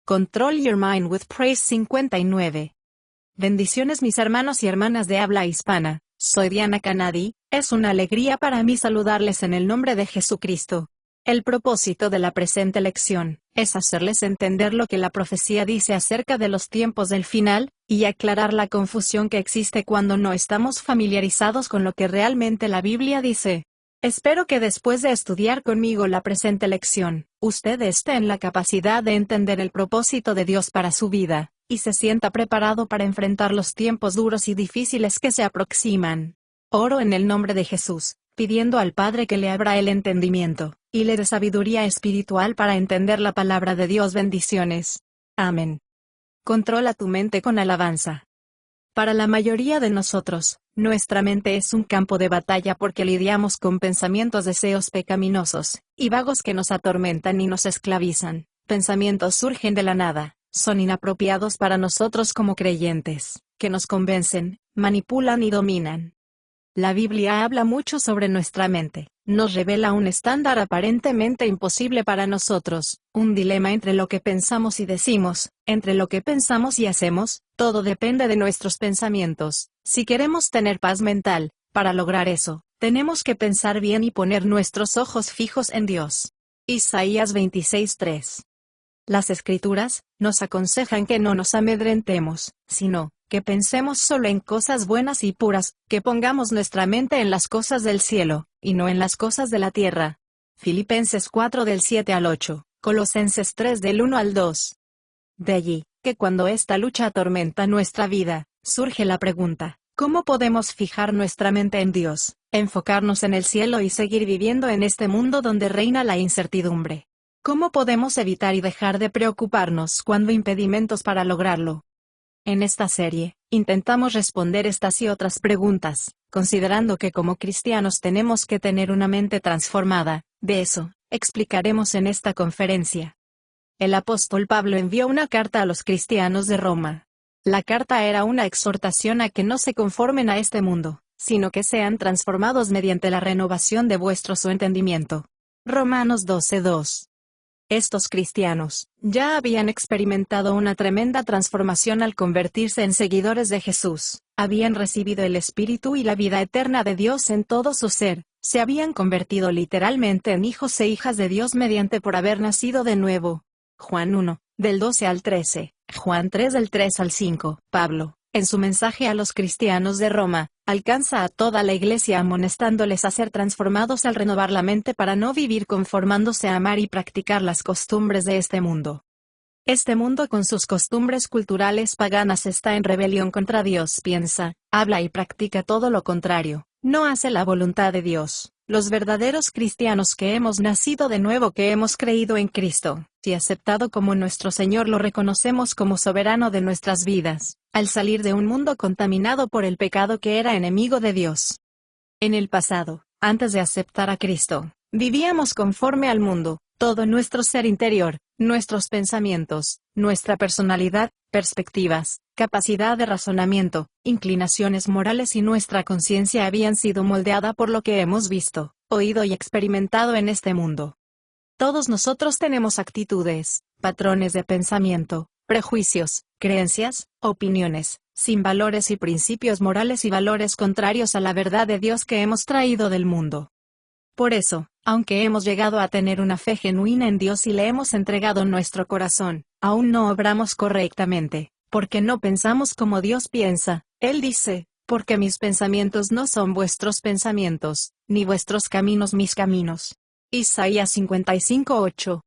Control Your Mind with Praise 59. Bendiciones mis hermanos y hermanas de habla hispana, soy Diana Canadi, es una alegría para mí saludarles en el nombre de Jesucristo. El propósito de la presente lección es hacerles entender lo que la profecía dice acerca de los tiempos del final, y aclarar la confusión que existe cuando no estamos familiarizados con lo que realmente la Biblia dice. Espero que después de estudiar conmigo la presente lección, usted esté en la capacidad de entender el propósito de Dios para su vida, y se sienta preparado para enfrentar los tiempos duros y difíciles que se aproximan. Oro en el nombre de Jesús, pidiendo al Padre que le abra el entendimiento, y le dé sabiduría espiritual para entender la palabra de Dios. Bendiciones. Amén. Controla tu mente con alabanza. Para la mayoría de nosotros, nuestra mente es un campo de batalla porque lidiamos con pensamientos, deseos pecaminosos y vagos que nos atormentan y nos esclavizan. Pensamientos surgen de la nada, son inapropiados para nosotros como creyentes, que nos convencen, manipulan y dominan. La Biblia habla mucho sobre nuestra mente, nos revela un estándar aparentemente imposible para nosotros, un dilema entre lo que pensamos y decimos, entre lo que pensamos y hacemos. Todo depende de nuestros pensamientos. Si queremos tener paz mental, para lograr eso, tenemos que pensar bien y poner nuestros ojos fijos en Dios. Isaías 26:3. Las Escrituras nos aconsejan que no nos amedrentemos, sino que pensemos solo en cosas buenas y puras, que pongamos nuestra mente en las cosas del cielo, y no en las cosas de la tierra. Filipenses 4 del 7 al 8, Colosenses 3 del 1 al 2. De allí, que cuando esta lucha atormenta nuestra vida, surge la pregunta, ¿cómo podemos fijar nuestra mente en Dios, enfocarnos en el cielo y seguir viviendo en este mundo donde reina la incertidumbre? ¿Cómo podemos evitar y dejar de preocuparnos cuando hay impedimentos para lograrlo? En esta serie, intentamos responder estas y otras preguntas, considerando que como cristianos tenemos que tener una mente transformada. De eso, explicaremos en esta conferencia. El apóstol Pablo envió una carta a los cristianos de Roma. La carta era una exhortación a que no se conformen a este mundo, sino que sean transformados mediante la renovación de vuestro entendimiento. Romanos 12:2. Estos cristianos ya habían experimentado una tremenda transformación al convertirse en seguidores de Jesús, habían recibido el Espíritu y la vida eterna de Dios en todo su ser, se habían convertido literalmente en hijos e hijas de Dios mediante por haber nacido de nuevo. Juan 1, del 12 al 13, Juan 3 del 3 al 5. Pablo, en su mensaje a los cristianos de Roma, alcanza a toda la iglesia amonestándoles a ser transformados al renovar la mente para no vivir conformándose a amar y practicar las costumbres de este mundo. Este mundo con sus costumbres culturales paganas está en rebelión contra Dios. Piensa, habla y practica todo lo contrario, no hace la voluntad de Dios. Los verdaderos cristianos que hemos nacido de nuevo, que hemos creído en Cristo, y aceptado como nuestro Señor, lo reconocemos como soberano de nuestras vidas, al salir de un mundo contaminado por el pecado que era enemigo de Dios. En el pasado, antes de aceptar a Cristo, vivíamos conforme al mundo, todo nuestro ser interior, nuestros pensamientos, nuestra personalidad, perspectivas, capacidad de razonamiento, inclinaciones morales y nuestra conciencia habían sido moldeada por lo que hemos visto, oído y experimentado en este mundo. Todos nosotros tenemos actitudes, patrones de pensamiento, prejuicios, creencias, opiniones, sin valores y principios morales y valores contrarios a la verdad de Dios que hemos traído del mundo. Por eso, aunque hemos llegado a tener una fe genuina en Dios y le hemos entregado nuestro corazón, aún no obramos correctamente, porque no pensamos como Dios piensa. Él dice, porque mis pensamientos no son vuestros pensamientos, ni vuestros caminos mis caminos. Isaías 55:8.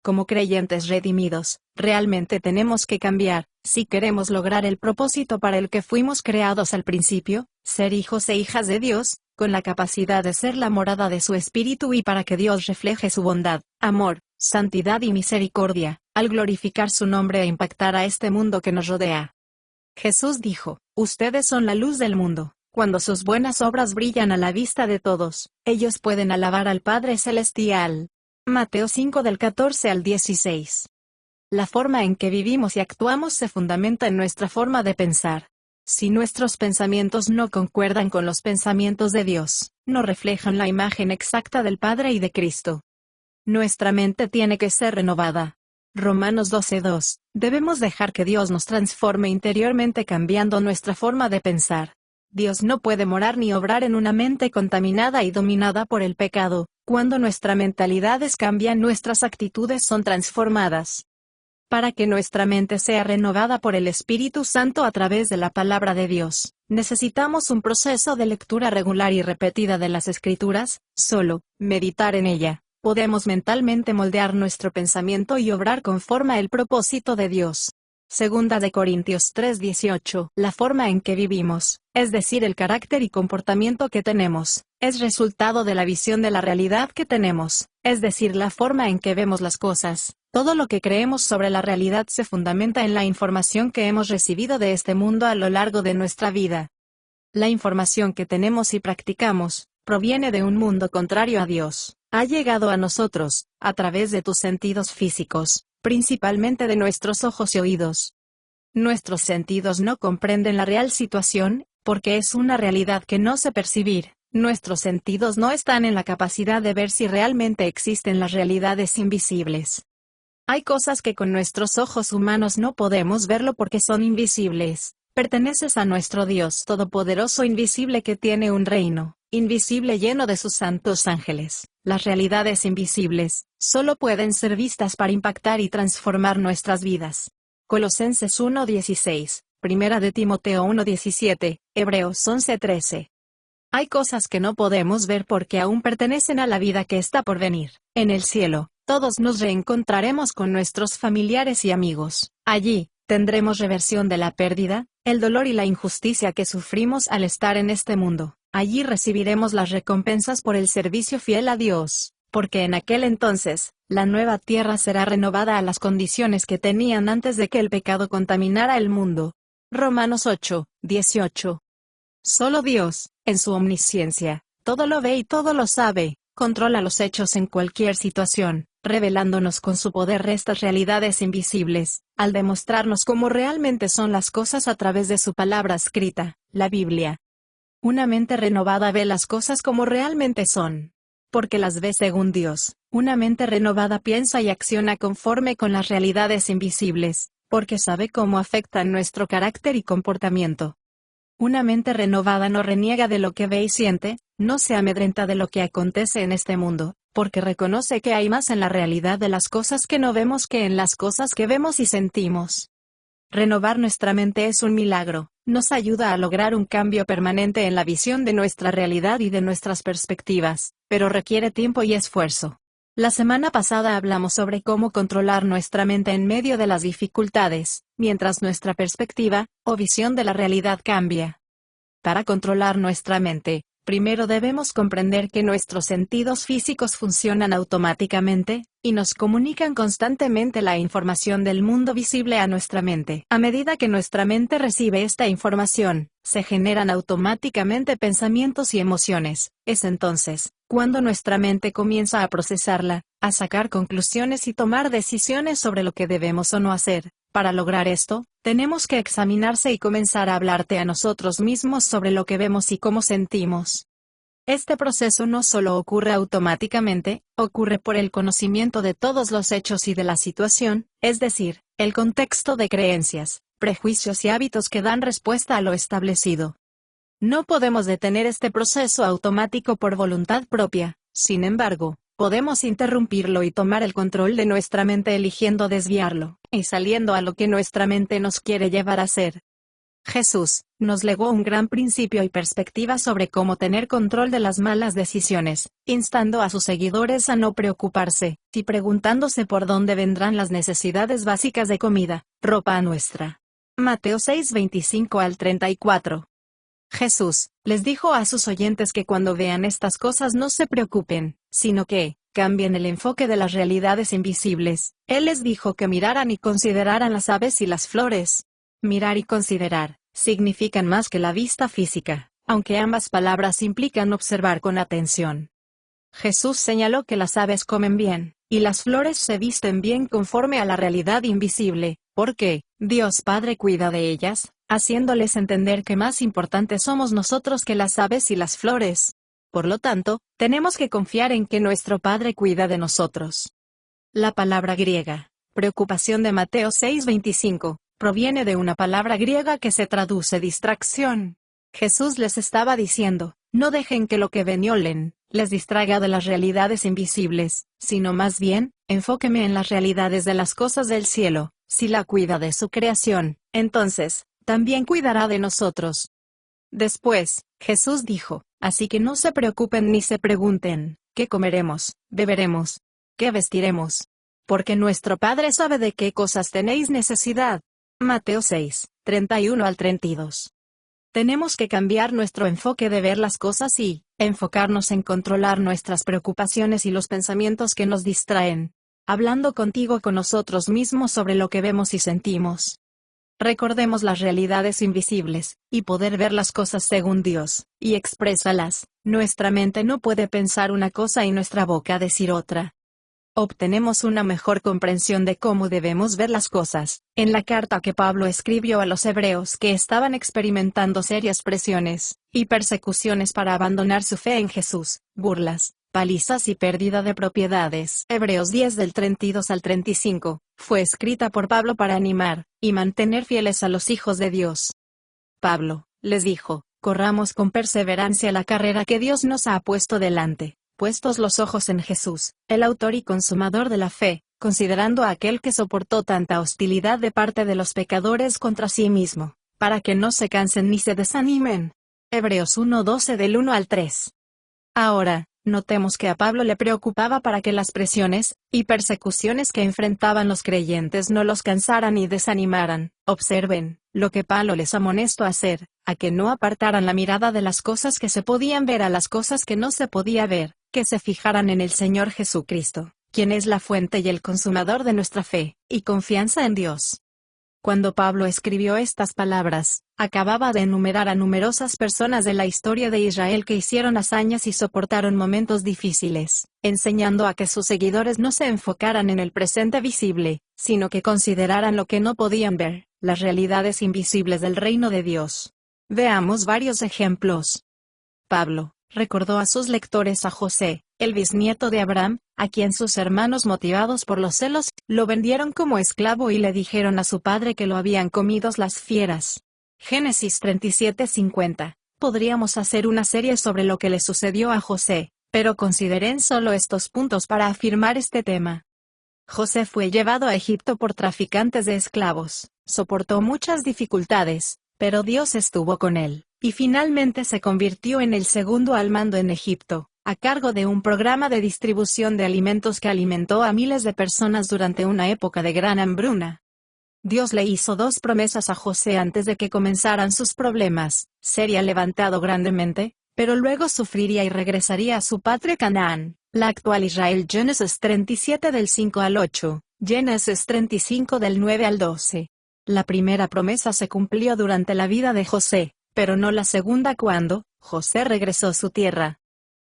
Como creyentes redimidos, realmente tenemos que cambiar, si queremos lograr el propósito para el que fuimos creados al principio, ser hijos e hijas de Dios, con la capacidad de ser la morada de su Espíritu y para que Dios refleje su bondad, amor, santidad y misericordia, al glorificar su nombre e impactar a este mundo que nos rodea. Jesús dijo, ustedes son la luz del mundo. Cuando sus buenas obras brillan a la vista de todos, ellos pueden alabar al Padre Celestial. Mateo 5 del 14 al 16. La forma en que vivimos y actuamos se fundamenta en nuestra forma de pensar. Si nuestros pensamientos no concuerdan con los pensamientos de Dios, no reflejan la imagen exacta del Padre y de Cristo. Nuestra mente tiene que ser renovada. Romanos 12:2. Debemos dejar que Dios nos transforme interiormente cambiando nuestra forma de pensar. Dios no puede morar ni obrar en una mente contaminada y dominada por el pecado. Cuando nuestra mentalidades cambian, nuestras actitudes son transformadas. Para que nuestra mente sea renovada por el Espíritu Santo a través de la palabra de Dios, necesitamos un proceso de lectura regular y repetida de las Escrituras. Solo meditar en ella, podemos mentalmente moldear nuestro pensamiento y obrar conforme al propósito de Dios. Segunda de Corintios 3:18. La forma en que vivimos, es decir, el carácter y comportamiento que tenemos, es resultado de la visión de la realidad que tenemos, es decir, la forma en que vemos las cosas. Todo lo que creemos sobre la realidad se fundamenta en la información que hemos recibido de este mundo a lo largo de nuestra vida. La información que tenemos y practicamos, proviene de un mundo contrario a Dios. Ha llegado a nosotros, a través de tus sentidos físicos, principalmente de nuestros ojos y oídos. Nuestros sentidos no comprenden la real situación, porque es una realidad que no sé percibir. Nuestros sentidos no están en la capacidad de ver si realmente existen las realidades invisibles. Hay cosas que con nuestros ojos humanos no podemos verlo porque son invisibles. Perteneces a nuestro Dios Todopoderoso invisible que tiene un reino invisible lleno de sus santos ángeles. Las realidades invisibles solo pueden ser vistas para impactar y transformar nuestras vidas. Colosenses 1:16, Primera de Timoteo 1:17, Hebreos 11:13. Hay cosas que no podemos ver porque aún pertenecen a la vida que está por venir. En el cielo, todos nos reencontraremos con nuestros familiares y amigos. Allí, tendremos reversión de la pérdida, el dolor y la injusticia que sufrimos al estar en este mundo. Allí recibiremos las recompensas por el servicio fiel a Dios, porque en aquel entonces, la nueva tierra será renovada a las condiciones que tenían antes de que el pecado contaminara el mundo. Romanos 8:18. Solo Dios, en su omnisciencia, todo lo ve y todo lo sabe, controla los hechos en cualquier situación, revelándonos con su poder estas realidades invisibles, al demostrarnos cómo realmente son las cosas a través de su palabra escrita, la Biblia. Una mente renovada ve las cosas como realmente son, porque las ve según Dios. Una mente renovada piensa y acciona conforme con las realidades invisibles, porque sabe cómo afectan nuestro carácter y comportamiento. Una mente renovada no reniega de lo que ve y siente, no se amedrenta de lo que acontece en este mundo, porque reconoce que hay más en la realidad de las cosas que no vemos que en las cosas que vemos y sentimos. Renovar nuestra mente es un milagro, nos ayuda a lograr un cambio permanente en la visión de nuestra realidad y de nuestras perspectivas, pero requiere tiempo y esfuerzo. La semana pasada hablamos sobre cómo controlar nuestra mente en medio de las dificultades, mientras nuestra perspectiva, o visión de la realidad cambia. Para controlar nuestra mente, primero debemos comprender que nuestros sentidos físicos funcionan automáticamente, y nos comunican constantemente la información del mundo visible a nuestra mente. A medida que nuestra mente recibe esta información, se generan automáticamente pensamientos y emociones. Es entonces, cuando nuestra mente comienza a procesarla, a sacar conclusiones y tomar decisiones sobre lo que debemos o no hacer. Para lograr esto, tenemos que examinarse y comenzar a hablarte a nosotros mismos sobre lo que vemos y cómo sentimos. Este proceso no solo ocurre automáticamente, ocurre por el conocimiento de todos los hechos y de la situación, es decir, el contexto de creencias, prejuicios y hábitos que dan respuesta a lo establecido. No podemos detener este proceso automático por voluntad propia, sin embargo, podemos interrumpirlo y tomar el control de nuestra mente eligiendo desviarlo, y saliendo a lo que nuestra mente nos quiere llevar a hacer. Jesús nos legó un gran principio y perspectiva sobre cómo tener control de las malas decisiones, instando a sus seguidores a no preocuparse, y preguntándose por dónde vendrán las necesidades básicas de comida, ropa nuestra. Mateo 6:25-34. Jesús les dijo a sus oyentes que cuando vean estas cosas no se preocupen, sino que cambien el enfoque de las realidades invisibles. Él les dijo que miraran y consideraran las aves y las flores. Mirar y considerar significan más que la vista física, aunque ambas palabras implican observar con atención. Jesús señaló que las aves comen bien, y las flores se visten bien conforme a la realidad invisible, porque Dios Padre cuida de ellas, haciéndoles entender que más importantes somos nosotros que las aves y las flores. Por lo tanto, tenemos que confiar en que nuestro Padre cuida de nosotros. La palabra griega preocupación de Mateo 6:25, proviene de una palabra griega que se traduce distracción. Jesús les estaba diciendo, no dejen que lo que ven y olen les distraiga de las realidades invisibles, sino más bien, enfóqueme en las realidades de las cosas del cielo. Si la cuida de su creación, entonces, también cuidará de nosotros. Después, Jesús dijo, así que no se preocupen ni se pregunten, ¿qué comeremos, beberemos? ¿Qué vestiremos? Porque nuestro Padre sabe de qué cosas tenéis necesidad. Mateo 6, 31 al 32. Tenemos que cambiar nuestro enfoque de ver las cosas y enfocarnos en controlar nuestras preocupaciones y los pensamientos que nos distraen. Hablando contigo con nosotros mismos sobre lo que vemos y sentimos. Recordemos las realidades invisibles, y poder ver las cosas según Dios, y exprésalas. Nuestra mente no puede pensar una cosa y nuestra boca decir otra. Obtenemos una mejor comprensión de cómo debemos ver las cosas, en la carta que Pablo escribió a los hebreos que estaban experimentando serias presiones y persecuciones para abandonar su fe en Jesús, burlas, palizas y pérdida de propiedades. Hebreos 10 del 32 al 35, fue escrita por Pablo para animar y mantener fieles a los hijos de Dios. Pablo les dijo, corramos con perseverancia la carrera que Dios nos ha puesto delante, puestos los ojos en Jesús, el autor y consumador de la fe, considerando a aquel que soportó tanta hostilidad de parte de los pecadores contra sí mismo, para que no se cansen ni se desanimen. Hebreos 1:12 del 1 al 3. Ahora, notemos que a Pablo le preocupaba para que las presiones y persecuciones que enfrentaban los creyentes no los cansaran y desanimaran. Observen lo que Pablo les amonestó a hacer, a que no apartaran la mirada de las cosas que se podían ver a las cosas que no se podía ver, que se fijaran en el Señor Jesucristo, quien es la fuente y el consumador de nuestra fe y confianza en Dios. Cuando Pablo escribió estas palabras, acababa de enumerar a numerosas personas de la historia de Israel que hicieron hazañas y soportaron momentos difíciles, enseñando a que sus seguidores no se enfocaran en el presente visible, sino que consideraran lo que no podían ver, las realidades invisibles del reino de Dios. Veamos varios ejemplos. Pablo recordó a sus lectores a José, el bisnieto de Abraham, a quien sus hermanos, motivados por los celos, lo vendieron como esclavo y le dijeron a su padre que lo habían comido las fieras. Génesis 37:50. Podríamos hacer una serie sobre lo que le sucedió a José, pero consideren solo estos puntos para afirmar este tema. José fue llevado a Egipto por traficantes de esclavos, soportó muchas dificultades, pero Dios estuvo con él, y finalmente se convirtió en el segundo al mando en Egipto, a cargo de un programa de distribución de alimentos que alimentó a miles de personas durante una época de gran hambruna. Dios le hizo dos promesas a José antes de que comenzaran sus problemas: sería levantado grandemente, pero luego sufriría y regresaría a su patria Canaán, la actual Israel. Génesis 37 del 5 al 8, Génesis 35 del 9 al 12. La primera promesa se cumplió durante la vida de José, pero no la segunda cuando José regresó a su tierra.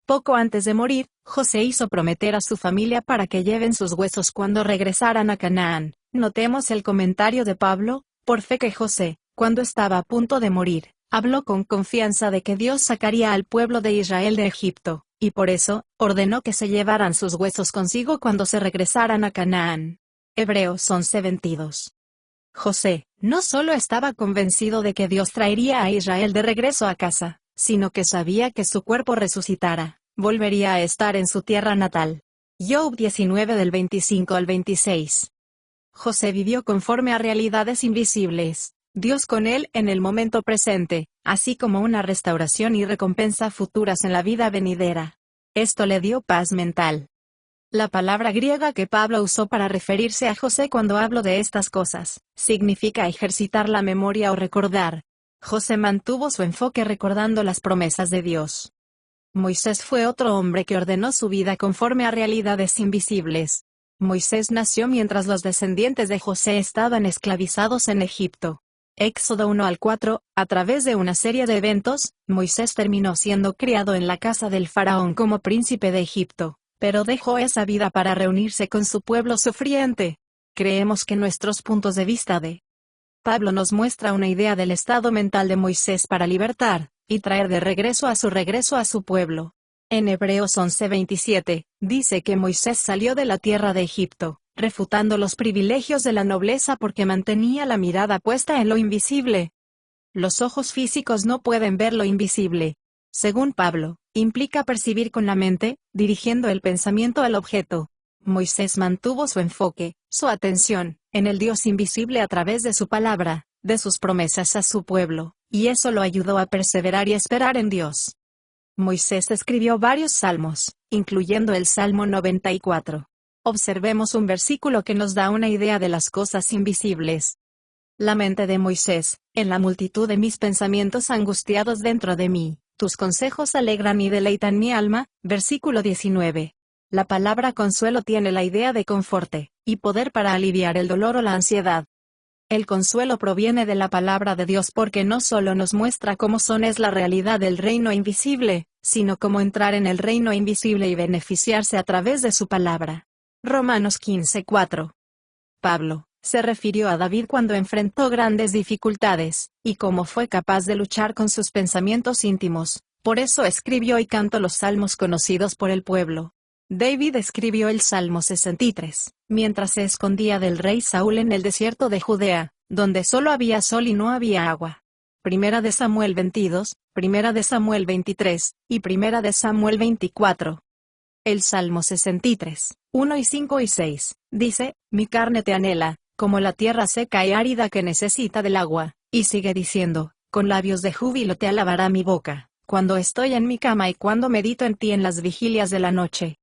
Poco antes de morir, José hizo prometer a su familia para que lleven sus huesos cuando regresaran a Canaán. Notemos el comentario de Pablo, por fe que José, cuando estaba a punto de morir, habló con confianza de que Dios sacaría al pueblo de Israel de Egipto, y por eso, ordenó que se llevaran sus huesos consigo cuando se regresaran a Canaán. Hebreos 11:22. José no solo estaba convencido de que Dios traería a Israel de regreso a casa, sino que sabía que su cuerpo resucitara, volvería a estar en su tierra natal. Job 19 del 25 al 26. José vivió conforme a realidades invisibles, Dios con él en el momento presente, así como una restauración y recompensa futuras en la vida venidera. Esto le dio paz mental. La palabra griega que Pablo usó para referirse a José cuando habló de estas cosas, significa ejercitar la memoria o recordar. José mantuvo su enfoque recordando las promesas de Dios. Moisés fue otro hombre que ordenó su vida conforme a realidades invisibles. Moisés nació mientras los descendientes de José estaban esclavizados en Egipto. Éxodo 1 al 4, a través de una serie de eventos, Moisés terminó siendo criado en la casa del faraón como príncipe de Egipto, pero dejó esa vida para reunirse con su pueblo sufriente. Creemos que nuestros puntos de vista de Pablo nos muestra una idea del estado mental de Moisés para libertar y traer de regreso a su pueblo. En Hebreos 11:27, dice que Moisés salió de la tierra de Egipto, refutando los privilegios de la nobleza porque mantenía la mirada puesta en lo invisible. Los ojos físicos no pueden ver lo invisible. Según Pablo, implica percibir con la mente, dirigiendo el pensamiento al objeto. Moisés mantuvo su enfoque, su atención, en el Dios invisible a través de su palabra, de sus promesas a su pueblo, y eso lo ayudó a perseverar y esperar en Dios. Moisés escribió varios salmos, incluyendo el Salmo 94. Observemos un versículo que nos da una idea de las cosas invisibles. La mente de Moisés, en la multitud de mis pensamientos angustiados dentro de mí, tus consejos alegran y deleitan mi alma. Versículo 19. La palabra consuelo tiene la idea de conforte, y poder para aliviar el dolor o la ansiedad. El consuelo proviene de la palabra de Dios porque no solo nos muestra cómo es la realidad del reino invisible, sino cómo entrar en el reino invisible y beneficiarse a través de su palabra. Romanos 15:4. Pablo se refirió a David cuando enfrentó grandes dificultades, y cómo fue capaz de luchar con sus pensamientos íntimos. Por eso escribió y cantó los salmos conocidos por el pueblo. David escribió el Salmo 63, mientras se escondía del rey Saúl en el desierto de Judea, donde solo había sol y no había agua. Primera de Samuel 22, Primera de Samuel 23, y Primera de Samuel 24. El Salmo 63, 1 y 5 y 6, dice, mi carne te anhela, como la tierra seca y árida que necesita del agua, y sigue diciendo, con labios de júbilo te alabará mi boca, cuando estoy en mi cama y cuando medito en ti en las vigilias de la noche.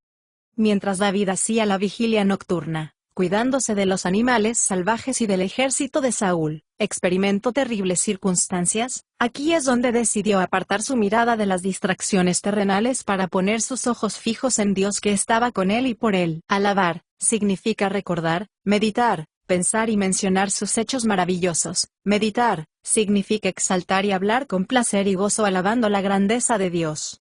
Mientras David hacía la vigilia nocturna, cuidándose de los animales salvajes y del ejército de Saúl, experimentó terribles circunstancias. Aquí es donde decidió apartar su mirada de las distracciones terrenales para poner sus ojos fijos en Dios que estaba con él y por él. Alabar significa recordar, meditar, pensar y mencionar sus hechos maravillosos. Meditar significa exaltar y hablar con placer y gozo alabando la grandeza de Dios.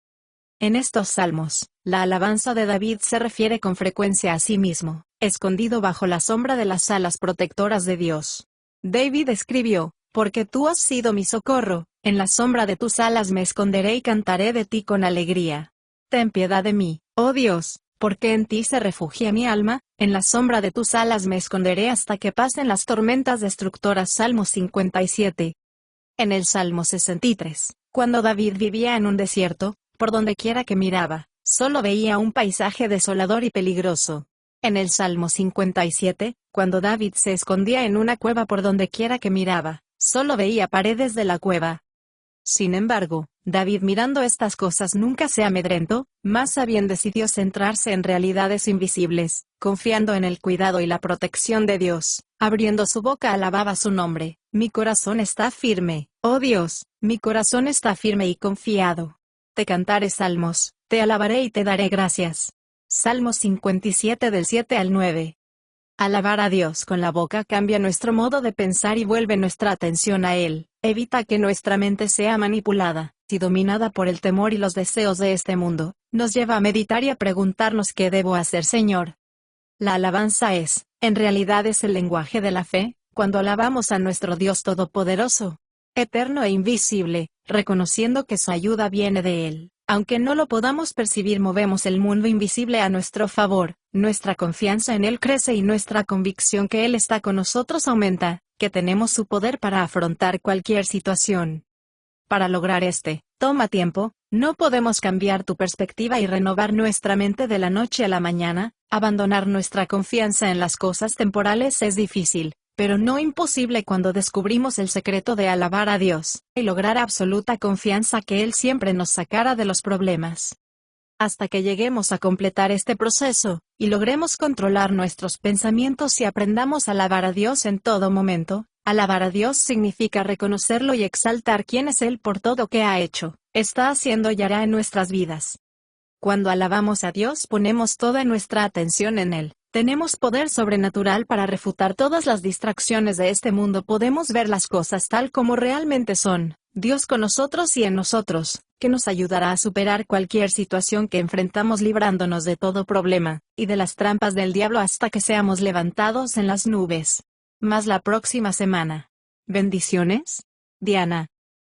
En estos salmos, la alabanza de David se refiere con frecuencia a sí mismo, escondido bajo la sombra de las alas protectoras de Dios. David escribió, porque tú has sido mi socorro, en la sombra de tus alas me esconderé y cantaré de ti con alegría. Ten piedad de mí, oh Dios, porque en ti se refugia mi alma, en la sombra de tus alas me esconderé hasta que pasen las tormentas destructoras. Salmo 57. En el Salmo 63, cuando David vivía en un desierto, por donde quiera que miraba, solo veía un paisaje desolador y peligroso. En el Salmo 57, cuando David se escondía en una cueva por donde quiera que miraba, solo veía paredes de la cueva. Sin embargo, David mirando estas cosas nunca se amedrentó, más bien decidió centrarse en realidades invisibles, confiando en el cuidado y la protección de Dios. Abriendo su boca alababa su nombre. Mi corazón está firme, oh Dios, mi corazón está firme y confiado. Te cantaré salmos, te alabaré y te daré gracias. Salmo 57 del 7 al 9. Alabar a Dios con la boca cambia nuestro modo de pensar y vuelve nuestra atención a Él, evita que nuestra mente sea manipulada, y dominada por el temor y los deseos de este mundo, nos lleva a meditar y a preguntarnos ¿qué debo hacer, Señor? La alabanza en realidad es el lenguaje de la fe, cuando alabamos a nuestro Dios Todopoderoso, eterno e invisible, reconociendo que su ayuda viene de Él. Aunque no lo podamos percibir, movemos el mundo invisible a nuestro favor, nuestra confianza en Él crece y nuestra convicción que Él está con nosotros aumenta, que tenemos su poder para afrontar cualquier situación. Para lograr toma tiempo, no podemos cambiar tu perspectiva y renovar nuestra mente de la noche a la mañana. Abandonar nuestra confianza en las cosas temporales es difícil, pero no imposible cuando descubrimos el secreto de alabar a Dios, y lograr absoluta confianza que Él siempre nos sacará de los problemas. Hasta que lleguemos a completar este proceso, y logremos controlar nuestros pensamientos y aprendamos a alabar a Dios en todo momento. Alabar a Dios significa reconocerlo y exaltar quién es Él por todo que ha hecho, está haciendo y hará en nuestras vidas. Cuando alabamos a Dios ponemos toda nuestra atención en Él. Tenemos poder sobrenatural para refutar todas las distracciones de este mundo. Podemos ver las cosas tal como realmente son, Dios con nosotros y en nosotros, que nos ayudará a superar cualquier situación que enfrentamos librándonos de todo problema, y de las trampas del diablo hasta que seamos levantados en las nubes. Más la próxima semana. Bendiciones. Diana.